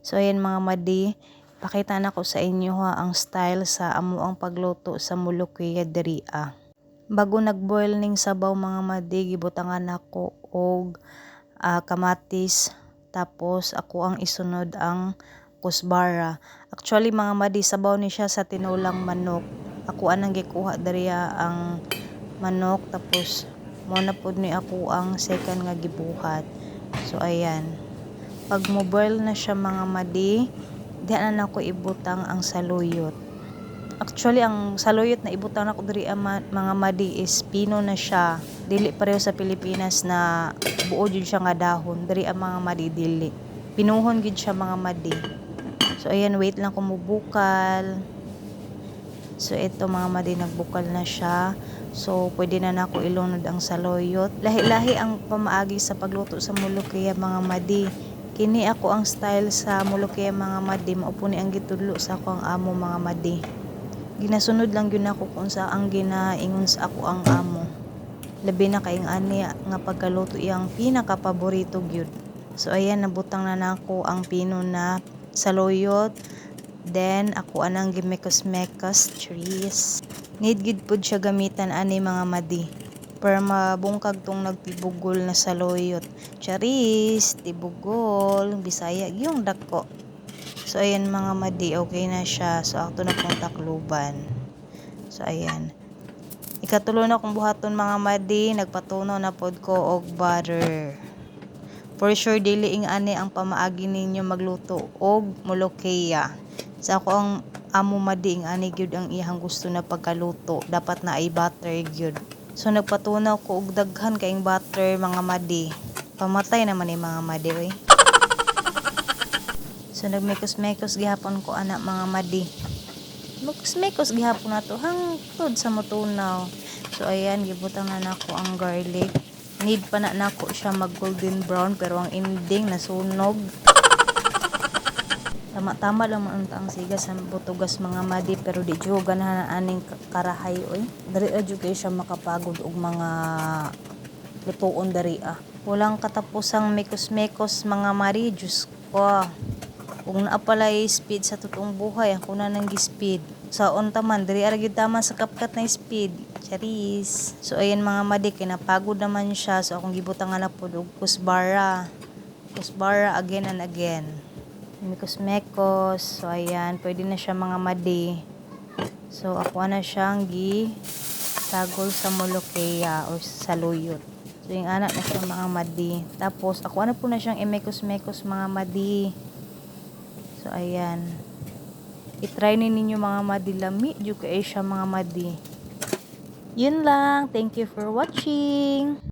So ayan mga madi, pakita na ko sa inyo ha ang style sa amo ang pagluto sa mulukiya diri Bago nagboil ning sabaw mga madi, gibutangan nako og kamatis, tapos ako ang isunod ang kusbara. Actually mga madi, sabaw ni siya sa tinulang manok. Ako anang gikuha diri ang manok, tapos mo na pud ni ako ang second nga gibuhat. So ayan, pag mo boil na siya mga madi, diyan na ako ibutang ang saluyot. Actually ang saluyot na ibutang ako diri mga madi is pino na siya. Dili pareho sa Pilipinas na buo jud siya nga dahon. Diri ang mga madi dili. Pinuhon gid siya mga madi. So ayan, wait lang ko mubukal. So ito mga madi, nagbukal na siya. So pwede na nako ilunod ang saluyot. Lahi-lahi ang pamaagi sa pagluto sa mulukiya mga madi. Kini ako ang style sa mulukiya mga madi, mao po ni ang gitudlo sa ako ang amo mga madi. Ginasunod lang yun ako kung sa ang ginaingon sa ako ang amo. Labi na kaing ani nga pagkaluto iyang pinaka paborito gyud. So ayan, nabutang na nako ang pino na saluyot. Then ako anang gimekos-mekos trees. Need gid pud siya gamitan ani mga madi. Para mabungkag tong nagtibugol na saluyot. Charis, tibugol, Bisaya yung dako. So ayan mga madi, okay na siya. So ako na pong takluban. So ayan. Ikatulo na kong buhaton mga madi, nagpatuno na pod ko og butter. For sure dili ing ani ang pamaagi ninyo magluto og molokeya. Sa ako ang amo madi, ing ani gyud ang iyang gusto na pagkaluto. Dapat na ay butter gyud. So nagpatunaw ko og daghan kaing butter mga madi. Pamatay naman ni mga madi oy. So nagmekos-mekos gihapon ko anak mga madi. Mekos-mekos gihapon na to hangtod sa motunaw. So ayan, gibutang na nako ang garlic. Need pa na nako siya mag golden brown, pero ang ending nasunog. Tama-tama lang man ang siga sa butugas mga madi, pero di jud ganahan aning karahay oy. Dari jud kay siya makapagod og mga lutuon dari Walang katapusang mekos-mekos mga mari, Diyos ko. Kung naapalay speed sa totoong buhay, ako na nang speed. Sa taman, diri ara gyud tama sa kapkat na speed. Charis. So ayan mga madi, kinapagod naman siya. So akong gibutangan na pud og kusbara. Kusbara again and again. Mekos-mekos. So ayan, pwede na siya mga madi. So ako na siyang sagol sa molokeya or saluyot. So yung anak na siya mga madi. Tapos ako na po na siyang imekos-mekos mga madi. So ayan. I-try ninyo mga madi, lami jud kay siya mga madi. Yun lang. Thank you for watching.